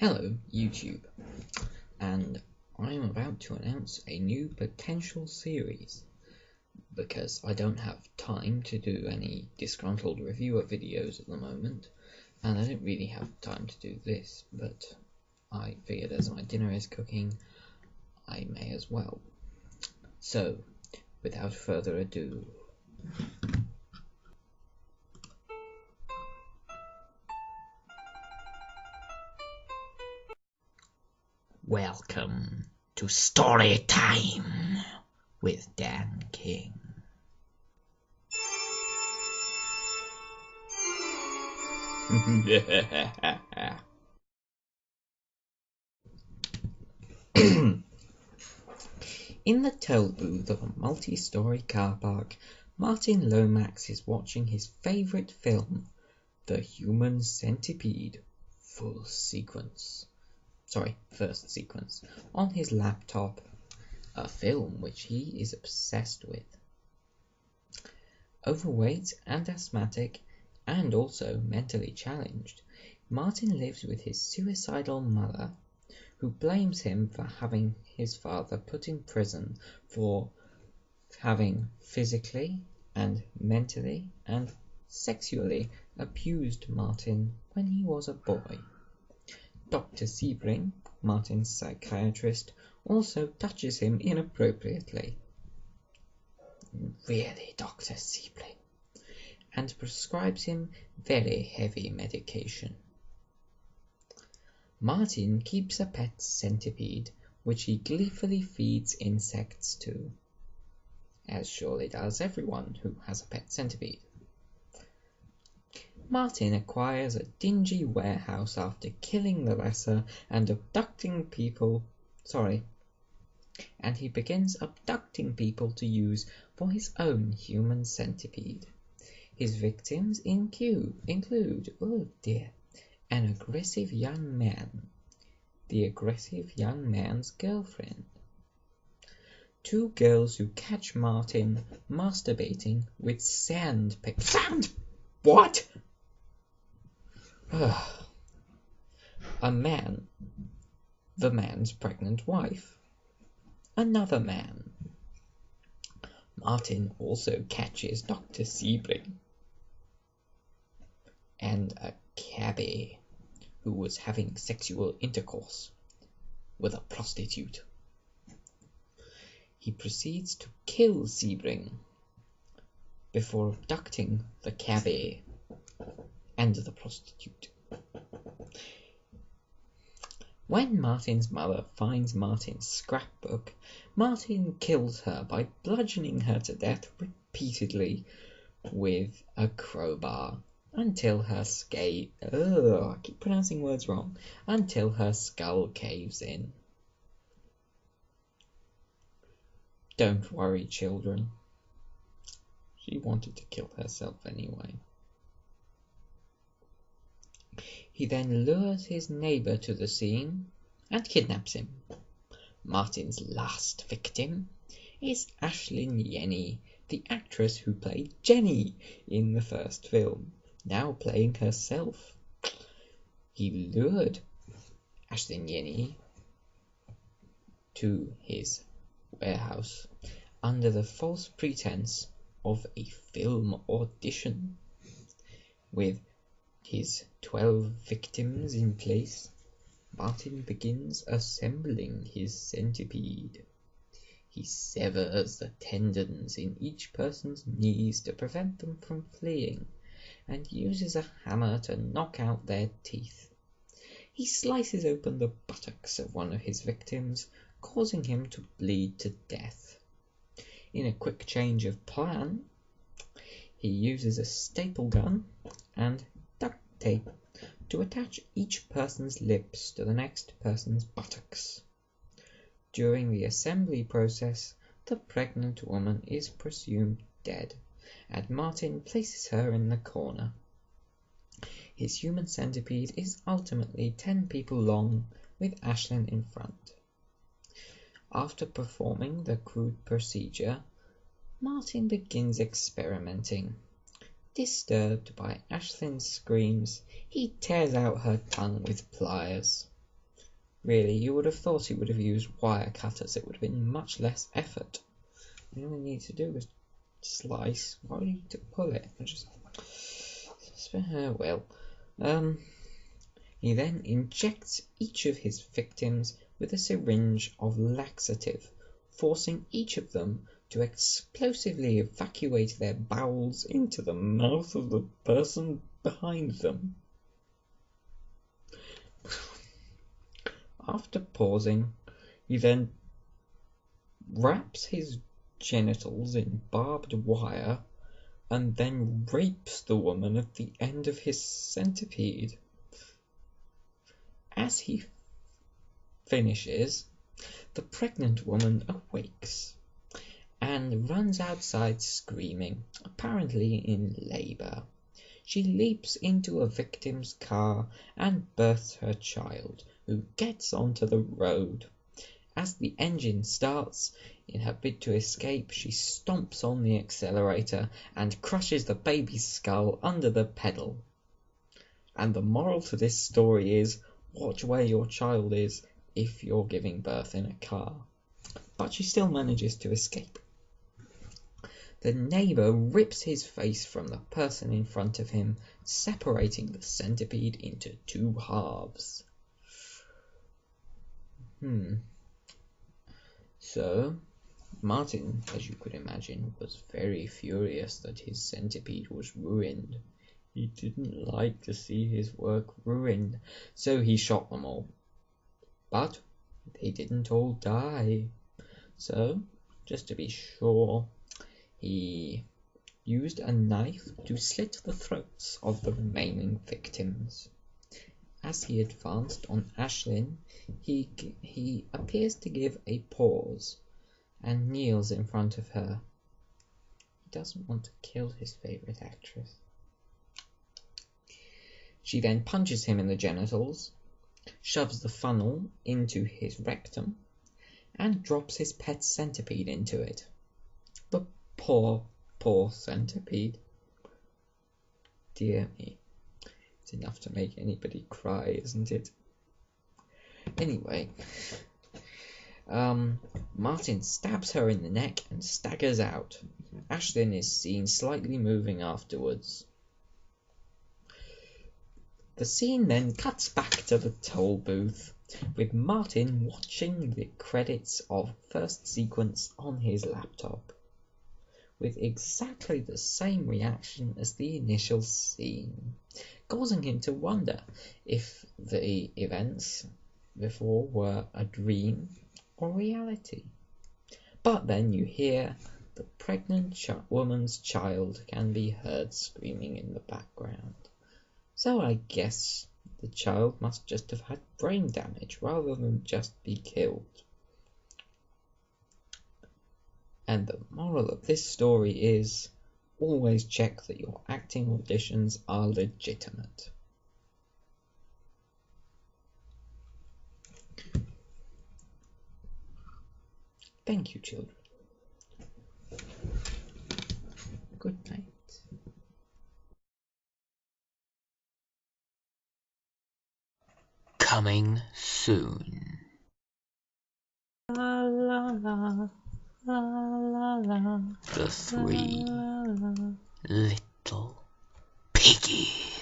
Hello YouTube, and I'm about to announce a new potential series because I don't have time to do any Disgruntled Reviewer videos at the moment, and I don't really have time to do this, but I figured as my dinner is cooking, I may as well. So, without further ado, welcome to Story Time with Dan King. In the toll booth of a multi-story car park, Martin Lomax is watching his favourite film, The Human Centipede, first sequence, on his laptop, a film which he is obsessed with. Overweight and asthmatic, and also mentally challenged, Martin lives with his suicidal mother, who blames him for having his father put in prison for having physically and mentally and sexually abused Martin when he was a boy. Dr. Sebring, Martin's psychiatrist, also touches him inappropriately. Really, Dr. Sebring, and prescribes him very heavy medication. Martin keeps a pet centipede, which he gleefully feeds insects to, as surely does everyone who has a pet centipede. Martin acquires a dingy warehouse after killing the lesser and abducting people, and he begins abducting people to use for his own human centipede. His victims include, oh dear, an aggressive young man, the aggressive young man's girlfriend, two girls who catch Martin masturbating with what? A man, the man's pregnant wife, another man. Martin also catches Dr. Sebring and a cabbie who was having sexual intercourse with a prostitute. He proceeds to kill Sebring before abducting the cabbie and the prostitute. When Martin's mother finds Martin's scrapbook, Martin kills her by bludgeoning her to death repeatedly with a crowbar until her until her skull caves in. Don't worry, children. She wanted to kill herself anyway. He then lures his neighbour to the scene and kidnaps him. Martin's last victim is Ashlyn Yenny, the actress who played Jenny in the first film, now playing herself. He lured Ashlyn Yenny to his warehouse under the false pretense of a film audition. With his 12 victims in place, Martin begins assembling his centipede. He severs the tendons in each person's knees to prevent them from fleeing, and uses a hammer to knock out their teeth. He slices open the buttocks of one of his victims, causing him to bleed to death. In a quick change of plan, he uses a staple gun and duct tape to attach each person's lips to the next person's buttocks. During the assembly process, the pregnant woman is presumed dead, and Martin places her in the corner. His human centipede is ultimately 10 people long, with Ashlyn in front. After performing the crude procedure, Martin begins experimenting. Disturbed by Ashlyn's screams, he tears out her tongue with pliers. Really, you would have thought he would have used wire cutters. It would have been much less effort. All we need to do is slice. Why do you need to pull it? Well, he then injects each of his victims with a syringe of laxative, forcing each of them to explosively evacuate their bowels into the mouth of the person behind them. After pausing, he then wraps his genitals in barbed wire and then rapes the woman at the end of his centipede. As he finishes, the pregnant woman awakes and runs outside screaming, apparently in labor. She leaps into a victim's car and births her child, who gets onto the road. As the engine starts, in her bid to escape, she stomps on the accelerator and crushes the baby's skull under the pedal. And the moral to this story is, watch where your child is if you're giving birth in a car. But she still manages to escape. The neighbour rips his face from the person in front of him, separating the centipede into two halves. So, Martin, as you could imagine, was very furious that his centipede was ruined. He didn't like to see his work ruined, so he shot them all. But they didn't all die. So, just to be sure, he used a knife to slit the throats of the remaining victims. As he advanced on Ashlyn, he appears to give a pause and kneels in front of her. He doesn't want to kill his favourite actress. She then punches him in the genitals, shoves the funnel into his rectum, and drops his pet centipede into it. The poor centipede. Dear me. It's enough to make anybody cry, isn't it? Anyway, Martin stabs her in the neck and staggers out. Ashlyn is seen slightly moving afterwards. The scene then cuts back to the toll booth, with Martin watching the credits of first sequence on his laptop, with exactly the same reaction as the initial scene, causing him to wonder if the events before were a dream or reality. But then you hear the pregnant woman's child can be heard screaming in the background. So I guess the child must just have had brain damage rather than just be killed. And the moral of this story is, always check that your acting auditions are legitimate. Thank you, children. Good night. Coming soon. La la la. La, la, la, The Three la, la, la. Little Piggies.